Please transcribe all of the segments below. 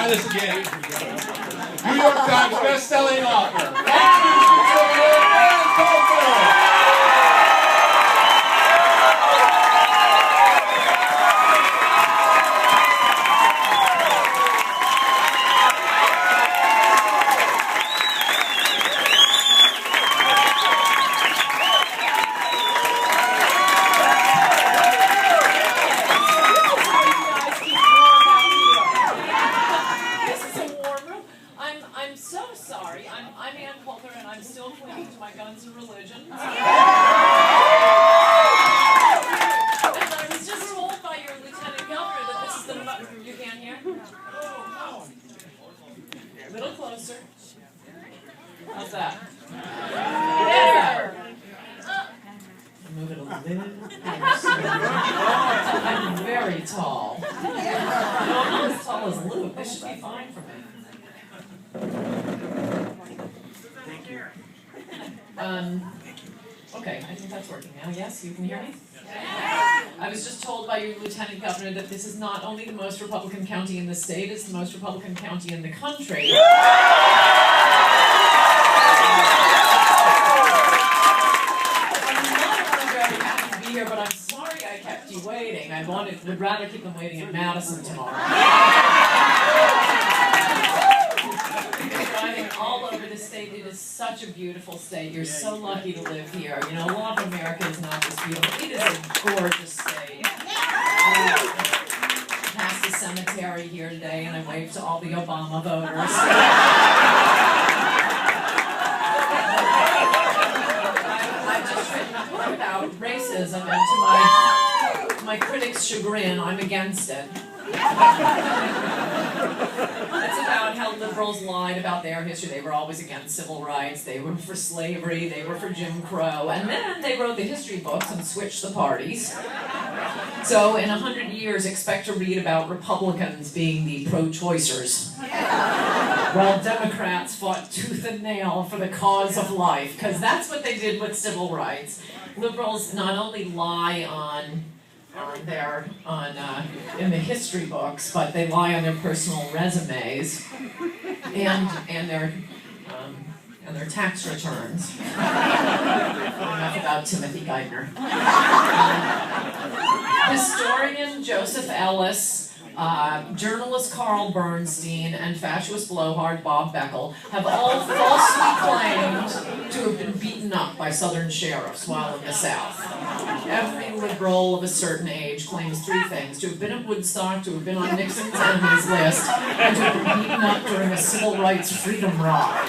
this again. New York Times best-selling author. Coulter. I'm so sorry. I'm Ann Coulter, and I'm still clinging to my guns and religion. And I was just told by your lieutenant governor that this is the... You can't hear? A little closer. How's that? Better. Move it a little closer. I'm very tall. I'm not as tall as Luke. This should be fine for me. Thank you. Okay, I think that's working now. Yes, you can hear me? I was just told by your lieutenant governor that this is not only the most Republican county in the state, it's the most Republican county in the country. I'm not very happy to be here, but I'm sorry I kept you waiting. I would rather keep them waiting in Madison tomorrow. Driving all over the state. It is such a beautiful state. You're so lucky to live here. You know, a lot of America is not this beautiful. It is a gorgeous state. I passed the cemetery here today, and I waved to all the Obama voters. I've just written a book about racism, and to my critics' chagrin, I'm against it. It's about how liberals lied about their history. They were always against civil rights. They were for slavery. They were for Jim Crow. And then they wrote the history books and switched the parties. So in 100 years, expect to read about Republicans being the pro-choicers, while Democrats fought tooth and nail for the cause of life, because that's what they did with civil rights. Liberals not only lie in the history books, but they lie on their personal resumes and their tax returns. Enough about Timothy Geithner. Historian Joseph Ellis, journalist Carl Bernstein, and fatuous blowhard Bob Beckel have all falsely claimed to have been beaten up by Southern sheriffs while in the South. Every liberal of a certain age claims three things: to have been at Woodstock, to have been on Nixon's enemies list, and to have been beaten up during a civil rights freedom ride.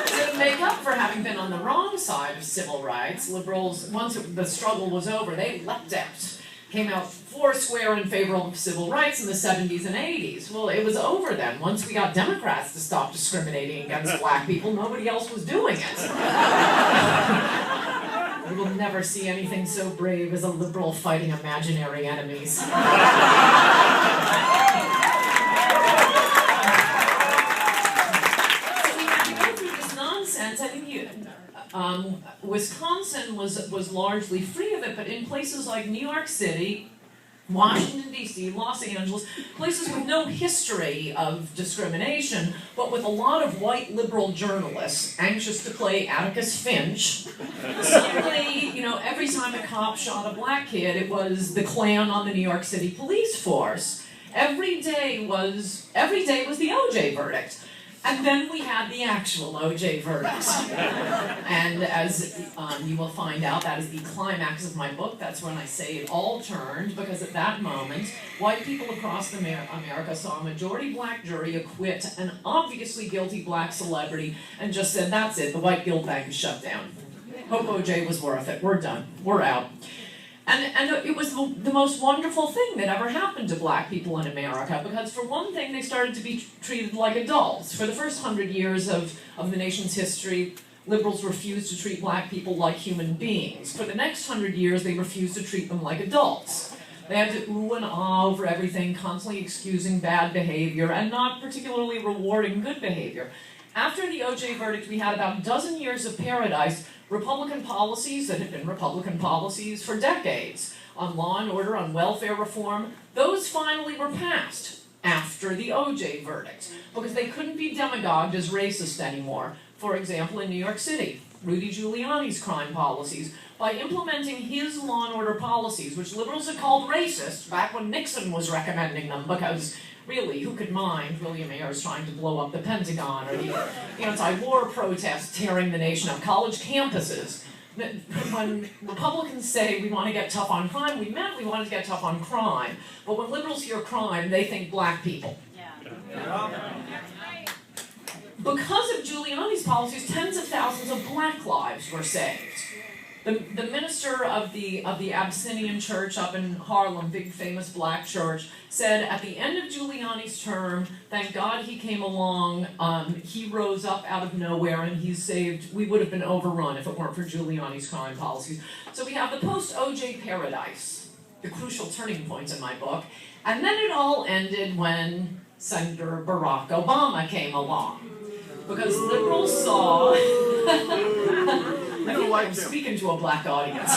To make up for having been on the wrong side of civil rights, liberals, once the struggle was over, they leapt out. Came out foursquare in favor of civil rights in the 70s and 80s. Well, it was over then. Once we got Democrats to stop discriminating against black people, nobody else was doing it. We will never see anything so brave as a liberal fighting imaginary enemies. So we have to go through this nonsense. I think Wisconsin was largely free of it, but in places like New York City, Washington, D.C., Los Angeles, places with no history of discrimination, but with a lot of white liberal journalists anxious to play Atticus Finch. Suddenly, every time a cop shot a black kid, it was the Klan on the New York City police force. Every day was the O.J. verdict. And then we had the actual O.J. verdict. And as you will find out, that is the climax of my book. That's when I say it all turned, because at that moment, white people across America saw a majority black jury acquit an obviously guilty black celebrity and just said, that's it, the white guilt bank is shut down. Hope O.J. was worth it. We're done. We're out. And it was the most wonderful thing that ever happened to black people in America, because for one thing, they started to be treated like adults. For the first 100 years of the nation's history, liberals refused to treat black people like human beings. For the next 100 years, they refused to treat them like adults. They had to ooh and ah over everything, constantly excusing bad behavior and not particularly rewarding good behavior. After the O.J. verdict, we had about a dozen years of paradise, Republican policies that had been Republican policies for decades, on law and order, on welfare reform. Those finally were passed after the O.J. verdict, because they couldn't be demagogued as racist anymore. For example, in New York City, Rudy Giuliani's crime policies, by implementing his law and order policies, which liberals had called racist back when Nixon was recommending them, because really, who could mind William Ayers trying to blow up the Pentagon, or the anti-war protests tearing the nation up, college campuses. When Republicans say we want to get tough on crime, we meant we wanted to get tough on crime. But when liberals hear crime, they think black people. Because of Giuliani's policies, tens of thousands of black lives were saved. The minister of the Abyssinian church up in Harlem, big famous black church, said at the end of Giuliani's term, thank God he came along, he rose up out of nowhere and he saved, we would have been overrun if it weren't for Giuliani's crime policies. So we have the post-OJ paradise, the crucial turning points in my book, and then it all ended when Senator Barack Obama came along. Because liberals saw, I feel like I'm speaking to a black audience.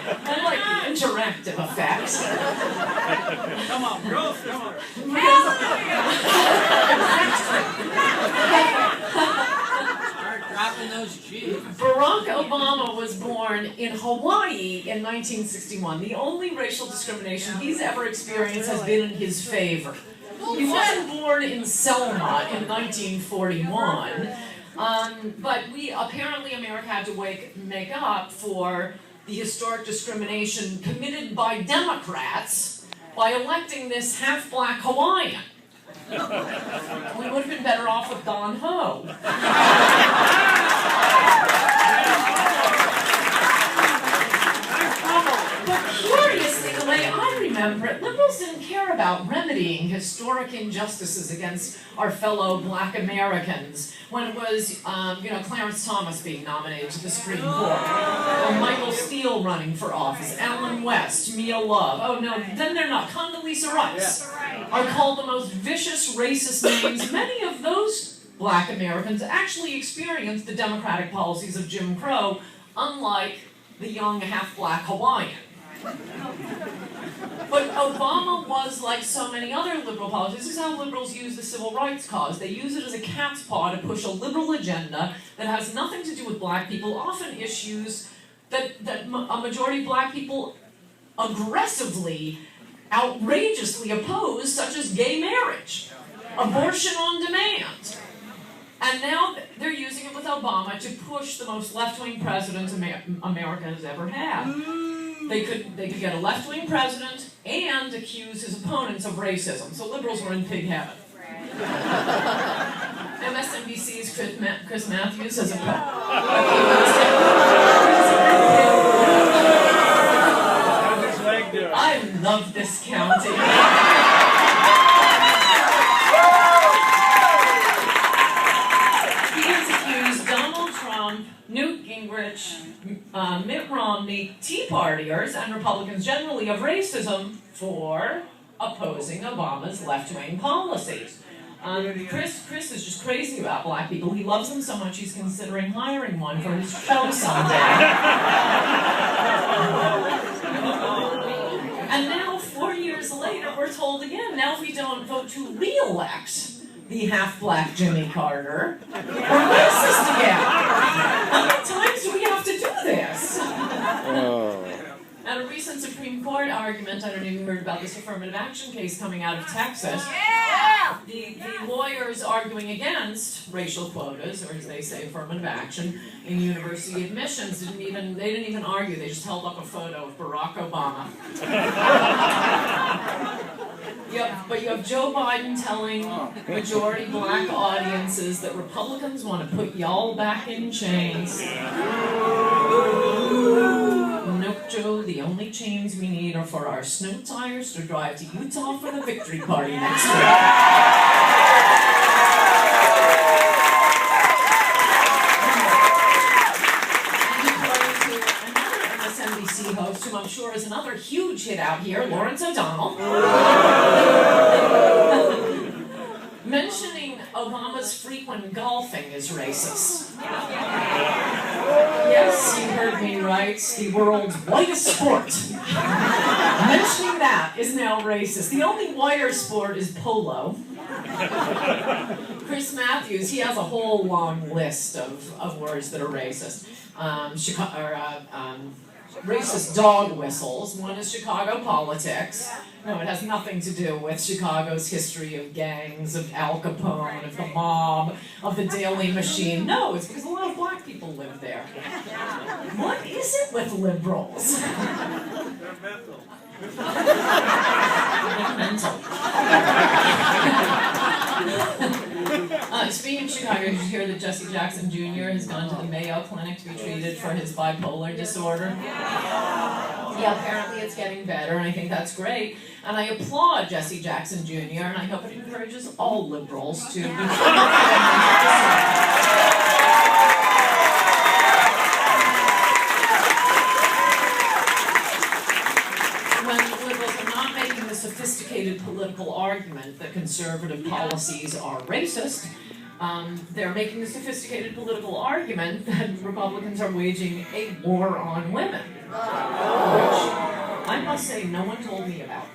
I like the interactive effects. Come on, girls, come on. Start dropping those G's. Barack Obama was born in Hawaii in 1961. The only racial discrimination he's ever experienced has been in his favor. He wasn't born in Selma in 1941, but apparently America had to make up for the historic discrimination committed by Democrats by electing this half-black Hawaiian. We would have been better off with Don Ho. But curiously, the way I remember it, liberals didn't care about remedying historic injustices against our fellow black Americans when it was, Clarence Thomas being nominated to the Supreme Court, or Michael Steele running for office, Allen West, Mia Love. Oh no, then they're not. Condoleezza Rice are called the most vicious racist names. Many of those black Americans actually experienced the democratic policies of Jim Crow, unlike the young half-black Hawaiian. But Obama was like so many other liberal policies. This is how liberals use the civil rights cause. They use it as a cat's paw to push a liberal agenda that has nothing to do with black people, often issues that a majority of black people aggressively, outrageously oppose, such as gay marriage, abortion on demand. And now they're using it with Obama to push the most left-wing president America has ever had. They could get a left-wing president and accuse his opponents of racism. So liberals were in pig heaven. MSNBC's Chris Matthews has I love this county. He has accused Donald Trump, Newt Gingrich, Mitt Romney, Tea Partiers, and Republicans generally of racism for opposing Obama's left-wing policies. Chris is just crazy about black people. He loves them so much he's considering hiring one for his show someday. And now, 4 years later, we're told again, now if we don't vote to re-elect the half-black Jimmy Carter, we're racist again. How many times do we have to do this? At a recent Supreme Court argument, I don't know if you heard about this affirmative action case coming out of Texas. The lawyers arguing against racial quotas, or as they say, affirmative action, in university admissions didn't even argue. They just held up a photo of Barack Obama. But you have Joe Biden telling majority black audiences that Republicans want to put y'all back in chains. Nope, Joe, the only chains we need are for our snow tires to drive to Utah for the victory party next week. MSNBC host, whom I'm sure is another huge hit out here, Lawrence O'Donnell, mentioning everyone golfing is racist. Yes, you heard me right. The world's whitest sport. Mentioning that is now racist. The only whiter sport is polo. Chris Matthews, he has a whole long list of words that are racist. Racist dog whistles. One is Chicago politics. No, it has nothing to do with Chicago's history of gangs, of Al Capone, of the mob, of the Daily Machine. No, it's because a lot of black people live there. What is it with liberals? They're mental. Mental. Speaking of Chicago, did you hear that Jesse Jackson Jr. has gone to the Mayo Clinic to be treated for his bipolar disorder? Yeah, apparently it's getting better, and I think that's great. And I applaud Jesse Jackson Jr., and I hope it encourages all liberals to be treated for their mental disorders. When liberals are not making the sophisticated political argument that conservative policies are racist, they're making the sophisticated political argument that Republicans are waging a war on women, which I must say no one told me about.